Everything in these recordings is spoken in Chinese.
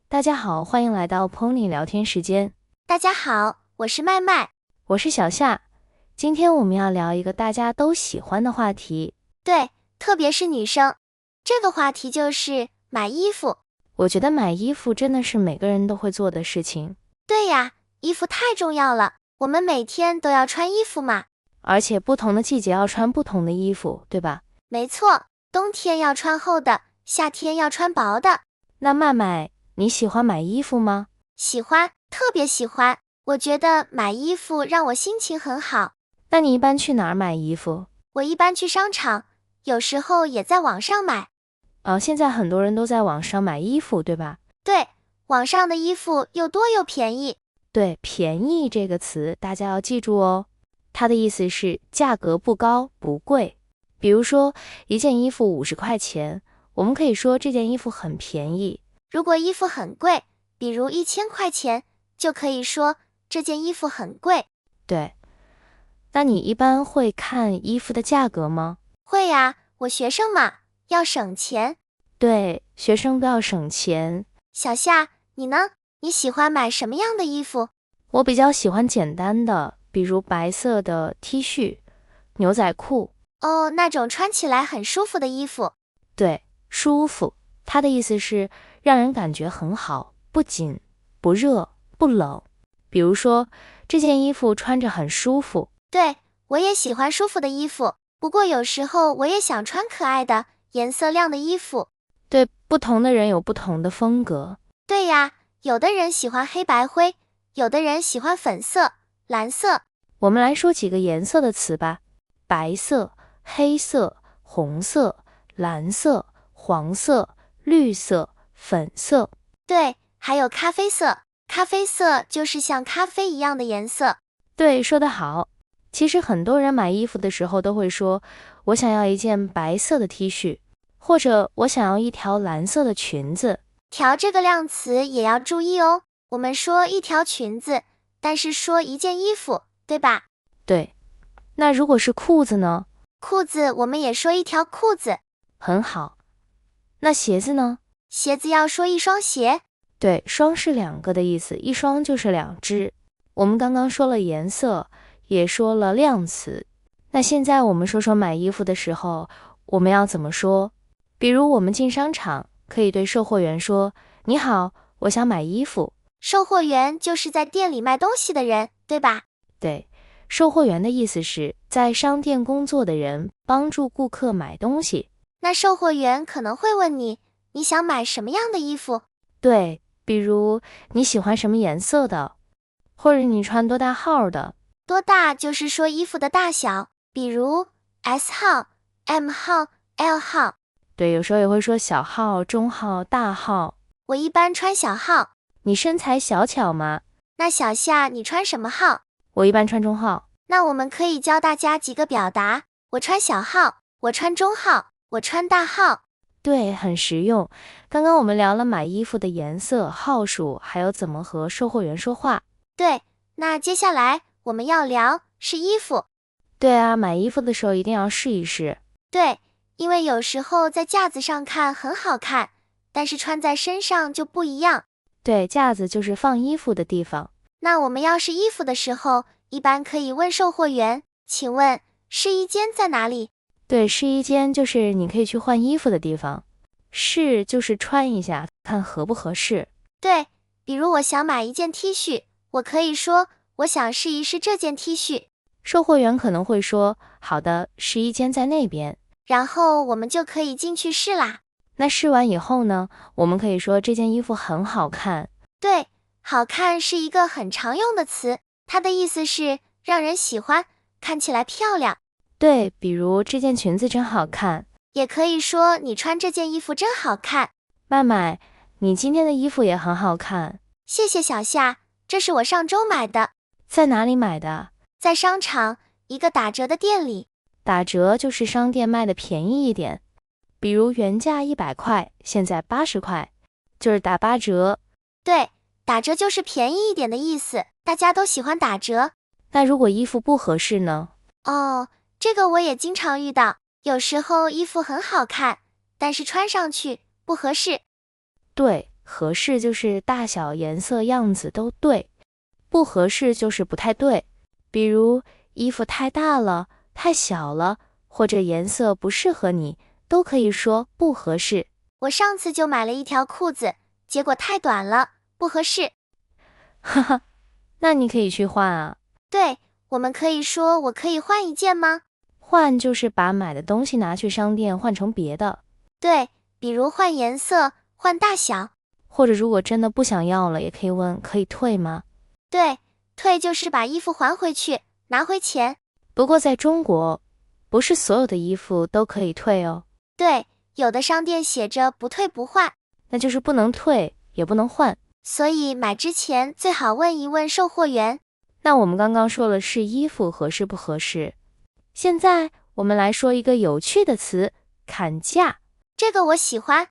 大家好，欢迎来到 Pony 聊天时间。大家好，我是麦麦，我是小夏。今天我们要聊一个大家都喜欢的话题。对，特别是女生。这个话题就是买衣服。我觉得买衣服真的是每个人都会做的事情。对呀，衣服太重要了，我们每天都要穿衣服嘛。而且不同的季节要穿不同的衣服，对吧？没错，冬天要穿厚的，夏天要穿薄的。那麦麦，你喜欢买衣服吗？喜欢，特别喜欢。我觉得买衣服让我心情很好。那你一般去哪儿买衣服？我一般去商场，有时候也在网上买。现在很多人都在网上买衣服，对吧？对，网上的衣服又多又便宜。对，便宜这个词大家要记住哦。它的意思是价格不高不贵。比如说一件衣服50块钱，我们可以说这件衣服很便宜。如果衣服很贵，比如1000块钱，就可以说这件衣服很贵。对，那你一般会看衣服的价格吗？会呀，我学生嘛，要省钱。对，学生都要省钱。小夏，你呢？你喜欢买什么样的衣服？我比较喜欢简单的，比如白色的 T 恤、牛仔裤。哦，那种穿起来很舒服的衣服。对，舒服。它的意思是让人感觉很好，不紧、不热、不冷。比如说，这件衣服穿着很舒服。对，我也喜欢舒服的衣服，不过有时候我也想穿可爱的、颜色亮的衣服。对，不同的人有不同的风格。对呀，有的人喜欢黑白灰，有的人喜欢粉色、蓝色。我们来说几个颜色的词吧：白色、黑色、红色、蓝色、黄色、绿色、粉色。对，还有咖啡色。咖啡色就是像咖啡一样的颜色。对，说得好。其实很多人买衣服的时候都会说，我想要一件白色的 T 恤，或者我想要一条蓝色的裙子。条这个量词也要注意哦，我们说一条裙子，但是说一件衣服，对吧？对，那如果是裤子呢？裤子我们也说一条裤子。很好。那鞋子呢？鞋子要说一双鞋。对，双是两个的意思，一双就是2只。我们刚刚说了颜色，也说了量词。那现在我们说说买衣服的时候，我们要怎么说？比如我们进商场，可以对售货员说，你好，我想买衣服。售货员就是在店里卖东西的人，对吧？对，售货员的意思是在商店工作的人，帮助顾客买东西。那售货员可能会问你，你想买什么样的衣服？对，比如你喜欢什么颜色的，或者你穿多大号的。多大就是说衣服的大小，比如 S 号、M 号、L 号。对，有时候也会说小号、中号、大号。我一般穿小号。你身材小巧吗？那小夏，你穿什么号？我一般穿中号。那我们可以教大家几个表达，我穿小号，我穿中号，我穿大号。对，很实用。刚刚我们聊了买衣服的颜色、号数，还有怎么和售货员说话。对，那接下来我们要聊试衣服。对啊，买衣服的时候一定要试一试。对，因为有时候在架子上看很好看，但是穿在身上就不一样。对，架子就是放衣服的地方。那我们要试衣服的时候，一般可以问售货员，请问试衣间在哪里？对，试衣间就是你可以去换衣服的地方。试就是穿一下，看合不合适。对，比如我想买一件 T 恤，我可以说我想试一试这件 T 恤。售货员可能会说，好的，试衣间在那边。然后我们就可以进去试啦。那试完以后呢，我们可以说这件衣服很好看。对，好看是一个很常用的词，它的意思是让人喜欢，看起来漂亮。对，比如这件裙子真好看。也可以说你穿这件衣服真好看。麦麦，你今天的衣服也很好看。谢谢小夏，这是我上周买的。在哪里买的？在商场，一个打折的店里。打折就是商店卖的便宜一点，比如原价100块，现在80块，就是打8折。对，打折就是便宜一点的意思，大家都喜欢打折。那如果衣服不合适呢？哦，这个我也经常遇到，有时候衣服很好看，但是穿上去不合适，对，合适就是大小、颜色、样子都对，不合适就是不太对。比如衣服太大了、太小了，或者颜色不适合你，都可以说不合适。我上次就买了一条裤子，结果太短了，不合适。哈哈，那你可以去换啊。对，我们可以说我可以换一件吗？换就是把买的东西拿去商店换成别的。对，比如换颜色、换大小。或者如果真的不想要了，也可以问可以退吗？对，退就是把衣服还回去，拿回钱。不过在中国，不是所有的衣服都可以退哦。对，有的商店写着不退不换，那就是不能退，也不能换。所以买之前最好问一问售货员。那我们刚刚说了是衣服合适不合适，现在我们来说一个有趣的词，砍价。这个我喜欢。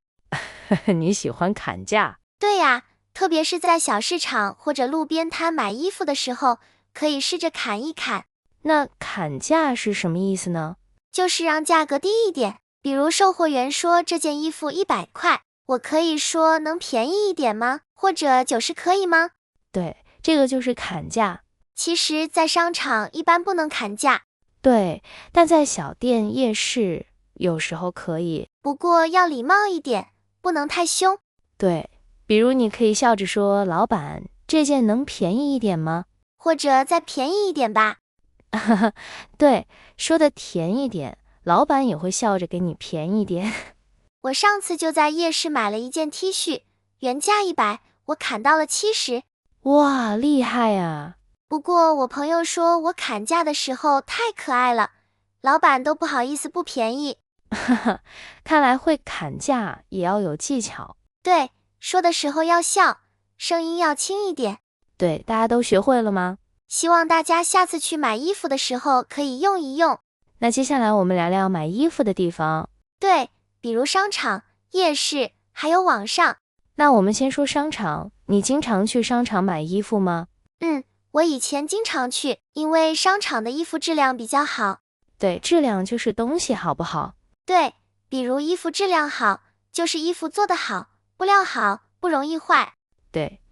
你喜欢砍价？对呀，特别是在小市场或者路边摊买衣服的时候，可以试着砍一砍。那砍价是什么意思呢？就是让价格低一点。比如售货员说这件衣服100块，我可以说能便宜一点吗？或者90可以吗？对，这个就是砍价。其实在商场一般不能砍价。对，但在小店、夜市有时候可以。不过要礼貌一点，不能太凶。对，比如你可以笑着说，老板，这件能便宜一点吗？或者再便宜一点吧。对，说的甜一点，老板也会笑着给你便宜点。我上次就在夜市买了一件 T 恤，原价100，我砍到了70。哇，厉害啊！不过我朋友说我砍价的时候太可爱了，老板都不好意思不便宜。看来会砍价也要有技巧。对，说的时候要笑，声音要轻一点。对，大家都学会了吗？希望大家下次去买衣服的时候可以用一用。那接下来我们聊聊买衣服的地方。对，比如商场、夜市，还有网上。那我们先说商场，你经常去商场买衣服吗？我以前经常去，因为商场的衣服质量比较好。对，质量就是东西好不好。对，比如衣服质量好，就是衣服做得好，布料好，不容易坏。对，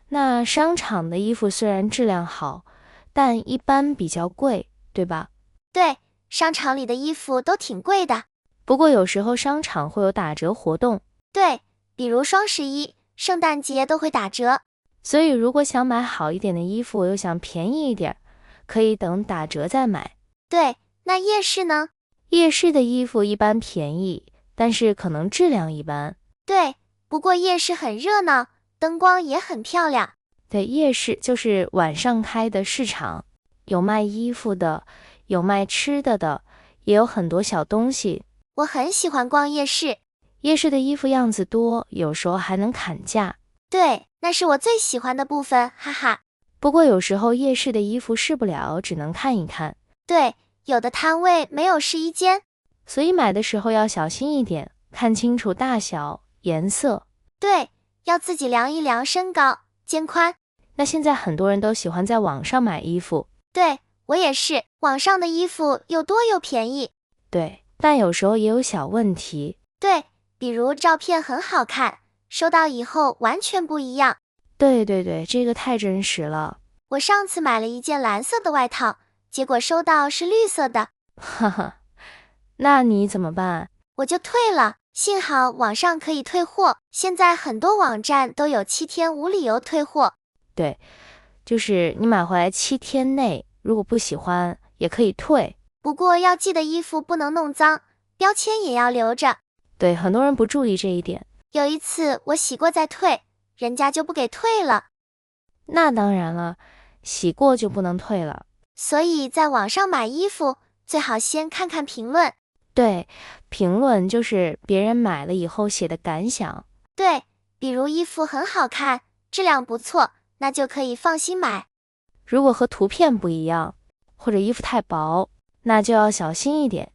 那商场的衣服虽然质量好，但一般比较贵，对吧？对，商场里的衣服都挺贵的。不过有时候商场会有打折活动。对，比如双11、圣诞节都会打折。所以如果想买好一点的衣服，又想便宜一点，可以等打折再买。对，那夜市呢？夜市的衣服一般便宜，但是可能质量一般。对，不过夜市很热闹，灯光也很漂亮。对，夜市就是晚上开的市场，有卖衣服的，有卖吃的，也有很多小东西。我很喜欢逛夜市。夜市的衣服样子多，有时候还能砍价。对，那是我最喜欢的部分，哈哈。不过有时候夜市的衣服试不了，只能看一看。对，有的摊位没有试衣间，所以买的时候要小心一点，看清楚大小、颜色。对，要自己量一量身高、肩宽。那现在很多人都喜欢在网上买衣服。对，我也是，网上的衣服又多又便宜。对，但有时候也有小问题。对，比如照片很好看，收到以后完全不一样。对，这个太真实了。我上次买了一件蓝色的外套，结果收到是绿色的。哈哈，那你怎么办？我就退了，幸好网上可以退货，现在很多网站都有7天无理由退货。对，就是你买回来7天内，如果不喜欢也可以退。不过要记得衣服不能弄脏，标签也要留着。对，很多人不注意这一点。有一次我洗过再退，人家就不给退了。那当然了，洗过就不能退了。所以在网上买衣服，最好先看看评论。对，评论就是别人买了以后写的感想。对，比如衣服很好看，质量不错，那就可以放心买。如果和图片不一样，或者衣服太薄，那就要小心一点。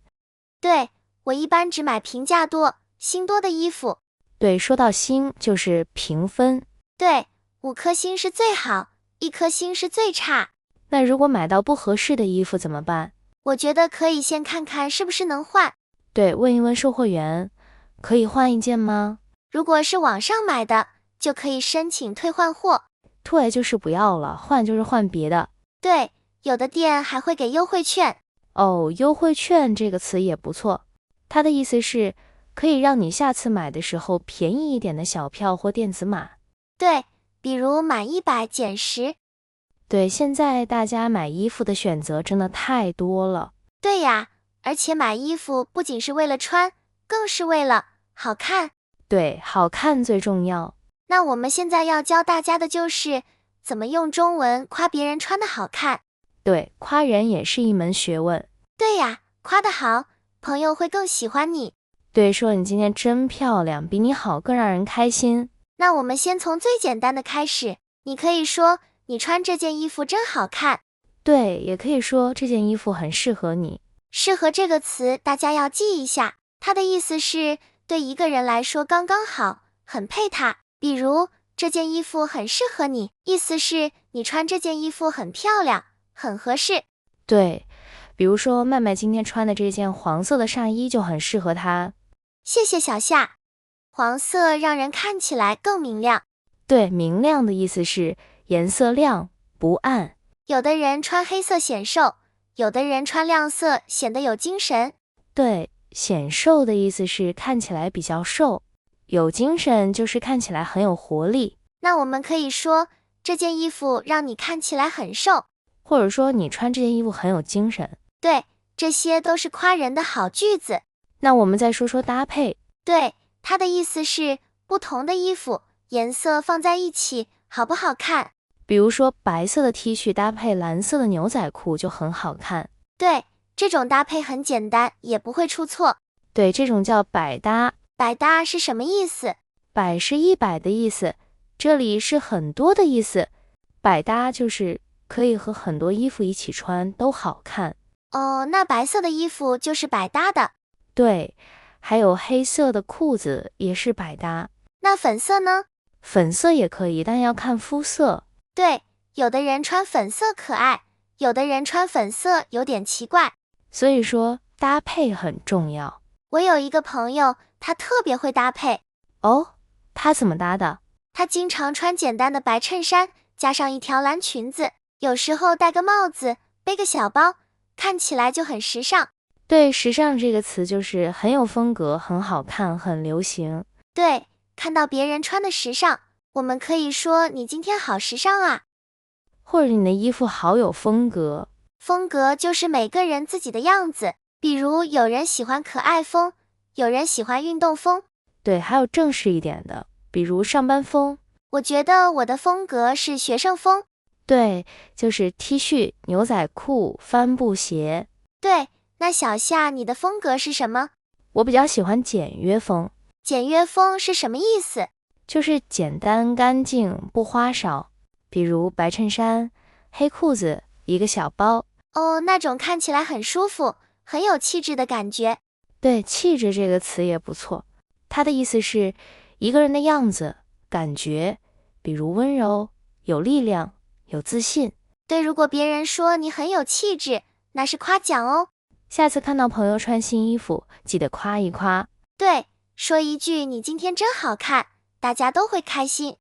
对，我一般只买评价多、星多的衣服。对，说到星就是评分。对，5颗星是最好，1颗星是最差。那如果买到不合适的衣服怎么办？我觉得可以先看看是不是能换。对，问一问售货员，可以换一件吗？如果是网上买的，就可以申请退换货。退就是不要了，换就是换别的。对，有的店还会给优惠券。哦，优惠券这个词也不错，它的意思是可以让你下次买的时候便宜一点的小票或电子码。对，比如满100减10。对，现在大家买衣服的选择真的太多了。对呀，而且买衣服不仅是为了穿，更是为了好看。对，好看最重要。那我们现在要教大家的就是怎么用中文夸别人穿的好看。对，夸人也是一门学问。对呀，夸得好，朋友会更喜欢你。对，说你今天真漂亮，比你好更让人开心。那我们先从最简单的开始，你可以说你穿这件衣服真好看。对，也可以说这件衣服很适合你。适合这个词大家要记一下，它的意思是对一个人来说刚刚好，很配他。比如这件衣服很适合你，意思是你穿这件衣服很漂亮，很合适。对，比如说麦麦今天穿的这件黄色的上衣就很适合她。谢谢小夏。黄色让人看起来更明亮。对，明亮的意思是颜色亮，不暗。有的人穿黑色显瘦，有的人穿亮色显得有精神。对，显瘦的意思是看起来比较瘦，有精神就是看起来很有活力。那我们可以说这件衣服让你看起来很瘦，或者说你穿这件衣服很有精神。对，这些都是夸人的好句子。那我们再说说搭配。对，它的意思是不同的衣服颜色放在一起好不好看。比如说白色的 T 恤搭配蓝色的牛仔裤就很好看。对，这种搭配很简单，也不会出错。对，这种叫百搭。百搭是什么意思？百是100的意思，这里是很多的意思。百搭就是可以和很多衣服一起穿，都好看。哦，那白色的衣服就是百搭的。对，还有黑色的裤子也是百搭。那粉色呢？粉色也可以，但要看肤色。对，有的人穿粉色可爱，有的人穿粉色有点奇怪。所以说搭配很重要。我有一个朋友，他特别会搭配。哦，他怎么搭的？他经常穿简单的白衬衫，加上一条蓝裙子，有时候戴个帽子，背个小包，看起来就很时尚。对，时尚这个词就是很有风格，很好看，很流行。对，看到别人穿的时尚，我们可以说你今天好时尚啊，或者你的衣服好有风格。风格就是每个人自己的样子，比如有人喜欢可爱风，有人喜欢运动风。对，还有正式一点的，比如上班风。我觉得我的风格是学生风。对，就是 T 恤、牛仔裤、帆布鞋。对，那小夏，你的风格是什么？我比较喜欢简约风。简约风是什么意思？就是简单干净，不花哨。比如白衬衫、黑裤子，一个小包。哦，那种看起来很舒服，很有气质的感觉。对，气质这个词也不错，它的意思是一个人的样子、感觉，比如温柔、有力量、有自信。对，如果别人说你很有气质，那是夸奖哦。下次看到朋友穿新衣服，记得夸一夸。对，说一句你今天真好看，大家都会开心。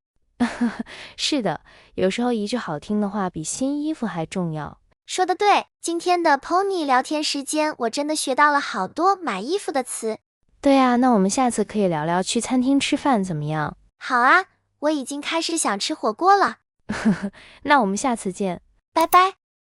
是的，有时候一句好听的话比新衣服还重要。说得对，今天的 Pony 聊天时间，我真的学到了好多买衣服的词。对啊，那我们下次可以聊聊去餐厅吃饭怎么样？好啊，我已经开始想吃火锅了。那我们下次见。拜拜。